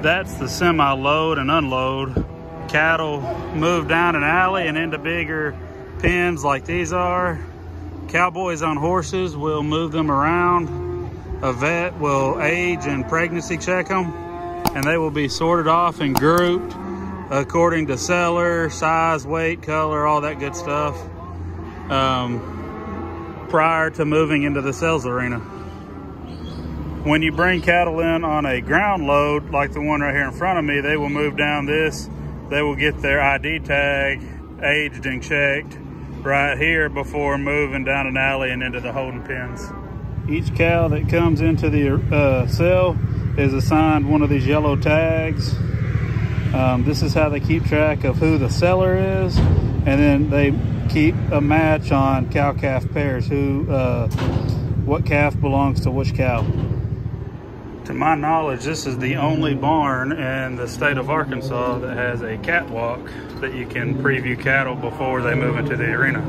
That's the semi-load and unload. Cattle move down an alley and into bigger pens like these are. Cowboys on horses will move them around. A vet will age and pregnancy check them, and they will be sorted off and grouped according to seller, size, weight, color, all that good stuff, prior to moving into the sales arena. When you bring cattle in on a ground load, like the one right here in front of me, they will move down this. They will get their ID tag aged and checked right here before moving down an alley and into the holding pens. Each cow that comes into the cell is assigned one of these yellow tags. This is how they keep track of who the seller is, and then they keep a match on cow-calf pairs, what calf belongs to which cow. To my knowledge, this is the only barn in the state of Arkansas that has a catwalk that you can preview cattle before they move into the arena.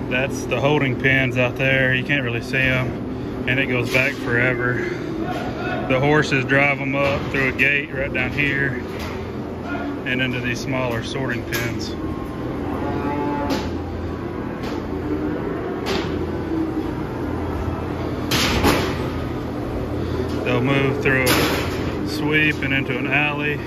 That's the holding pens out there. You can't really see them, and it goes back forever. The horses drive them up through a gate right down here and into these smaller sorting pens. They'll move through a sweep and into an alley.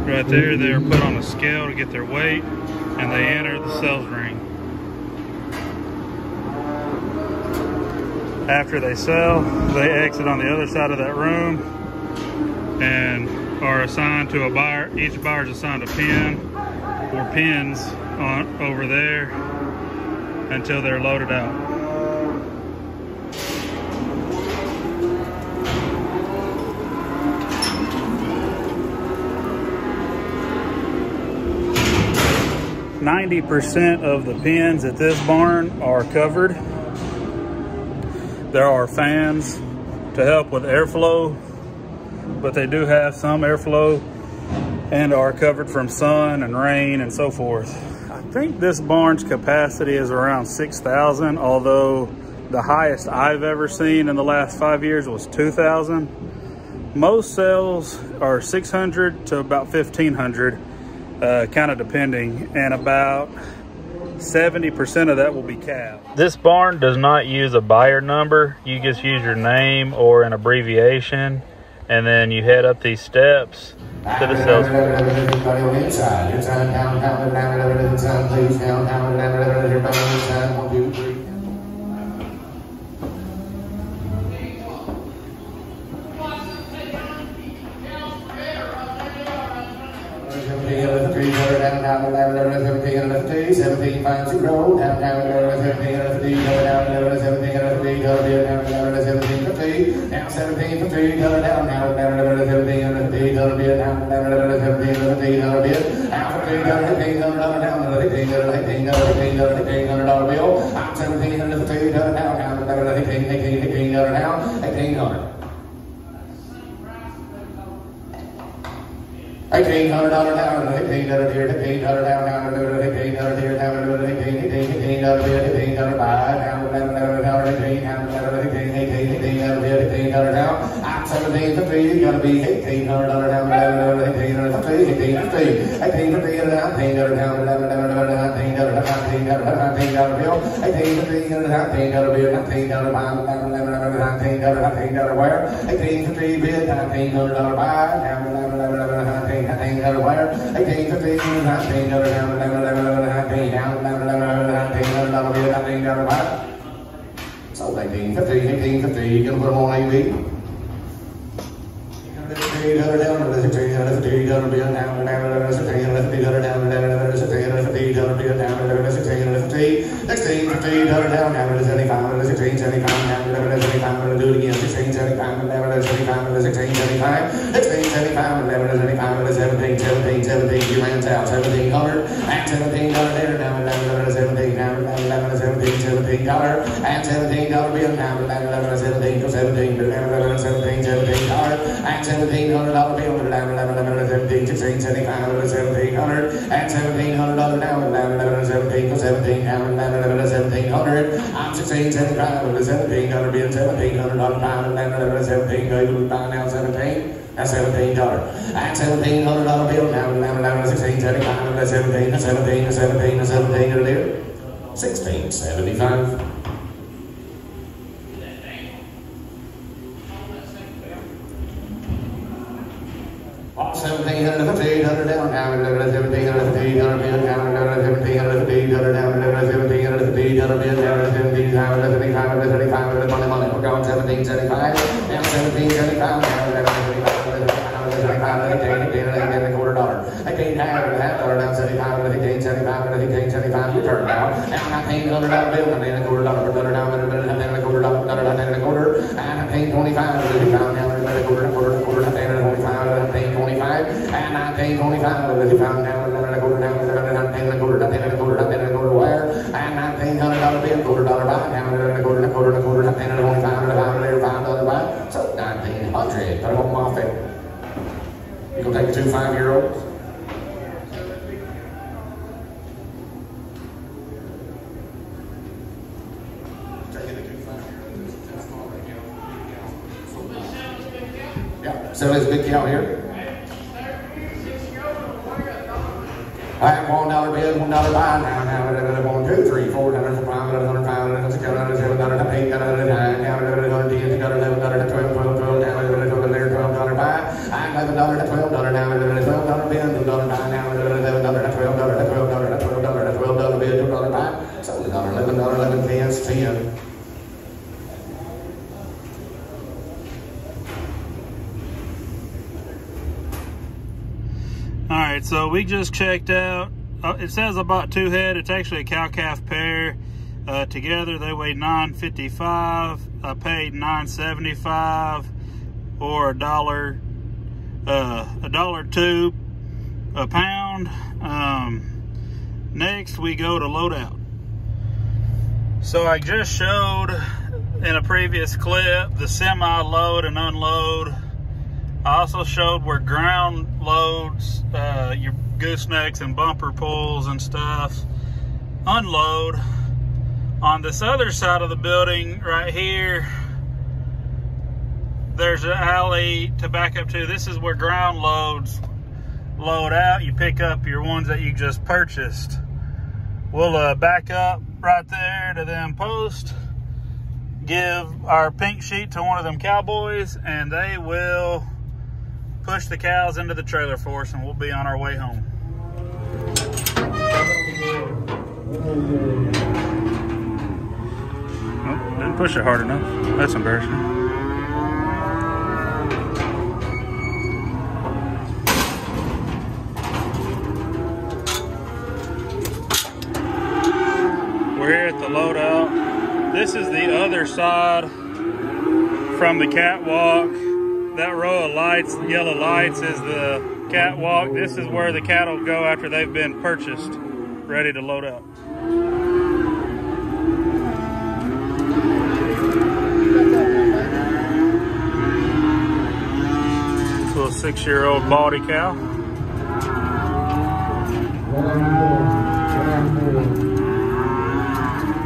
Right there, they're put on a scale to get their weight, and they enter the sales ring. After they sell, they exit on the other side of that room and are assigned to a buyer. Each buyer is assigned a pen or pens over there until they're loaded out. %90 of the pens at this barn are covered. There are fans to help with airflow, but they do have some airflow and are covered from sun and rain and so forth. I think this barn's capacity is around 6,000, although the highest I've ever seen in the last 5 years was 2,000. Most sales are 600 to about 1,500. Kind of depending, and about 70% of that will be calf. This barn does not use a buyer number. You just use your name or an abbreviation, and then you head up these steps to the sales floor. So 1850, you can put them on AB. $1,700 now, $1,700 now, $1,700 now, $1,700 $16.75 with a $17 bid, $1,700 pound, and then $17 goes by now 17. That's $17. That's $1,700 bill now, $16.75 with a 17, a 17, a 17, a 17 to deliver. $16.75. $1,700 down now, $1,700 bill down, $1,700 down, $1,700 bid down, $1,700 bid down, $1,700 money, we're going $17.75, now $17.75, now $17.75, I can't have it, $half dollar down, $75, $18.75, you turn down, now $1900 bill, and then $a quarter dollar, $1 down, and then $a quarter dollar, and $19.25, down now, and $a quarter, and $19.25, with the pound down, and $a quarter down, and $a quarter, wire, and $1,900 bill, $quarter buy down, and $a quarter, and $25 buy, so $1,900. Put them on my fit. You gonna take 2 5-year-olds? Yeah, sell this big cow here. I have $1 bid, $1 buy now, 1, 2, 3, 4, $100, $500, $100, $500, $600, $700, $800, $900, now $10, $11, $12, $12, now $12 buy. I have $11, $12 now, $12 bid, $12 buy now, $11, $12 bid, $12 buy. So $11, $11 pence, 10. All right, so we just checked out. It says about 2 head. It's actually a cow-calf pair. Together they weigh 955. I paid $9.75 or $1.02 a pound. Next we go to load out. So I just showed in a previous clip the semi load and unload. I also showed where ground loads, your goosenecks and bumper pulls and stuff, unload. On this other side of the building right here, there's an alley to back up to. This is where ground loads load out. You pick up your ones that you just purchased. We'll back up right there to them post, give our pink sheet to one of them cowboys, and they will push the cows into the trailer for us, and we'll be on our way home. Oh, didn't push it hard enough. That's embarrassing. We're here at the loadout. This is the other side from the catwalk. That row of lights, yellow lights, is the catwalk. This is where the cattle go after they've been purchased, ready to load up. Little 6-year-old bawdy cow.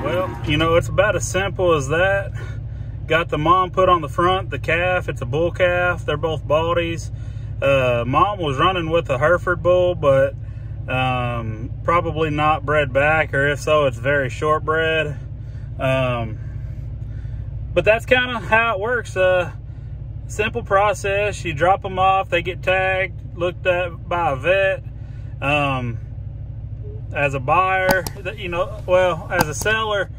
Well, you know, it's about as simple as that. Got the mom put on the front, the calf, it's a bull calf. They're both baldies. Mom was running with a Hereford bull, but probably not bred back, or if so, it's very short bred. But that's kind of how it works. Simple process. You drop them off, they get tagged, looked at by a vet. As a buyer, you know, well, as a seller,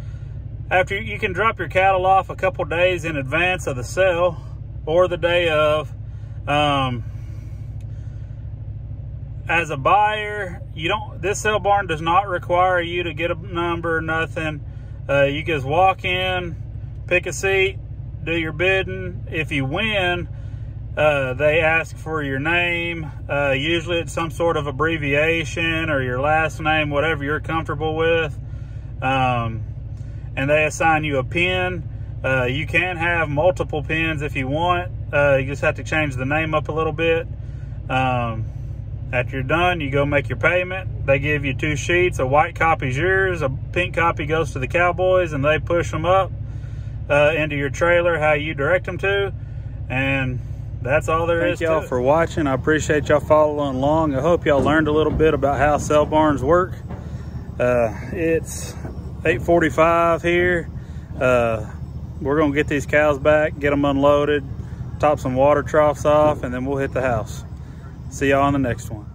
after you can drop your cattle off a couple days in advance of the sale or the day of. As a buyer, this sale barn does not require you to get a number or nothing. You just walk in, pick a seat, do your bidding. If you win, they ask for your name. Usually it's some sort of abbreviation or your last name, whatever you're comfortable with. And they assign you a pin. You can have multiple pins if you want. You just have to change the name up a little bit. After you're done, you go make your payment. They give you 2 sheets. A white copy's yours, a pink copy goes to the cowboys, and they push them up into your trailer how you direct them to. And that's all there is to it. Thank y'all for watching. I appreciate y'all following along. I hope y'all learned a little bit about how sale barns work. It's 8:45 here. We're gonna get these cows back, get them unloaded, top some water troughs off, and then we'll hit the house. See y'all on the next one.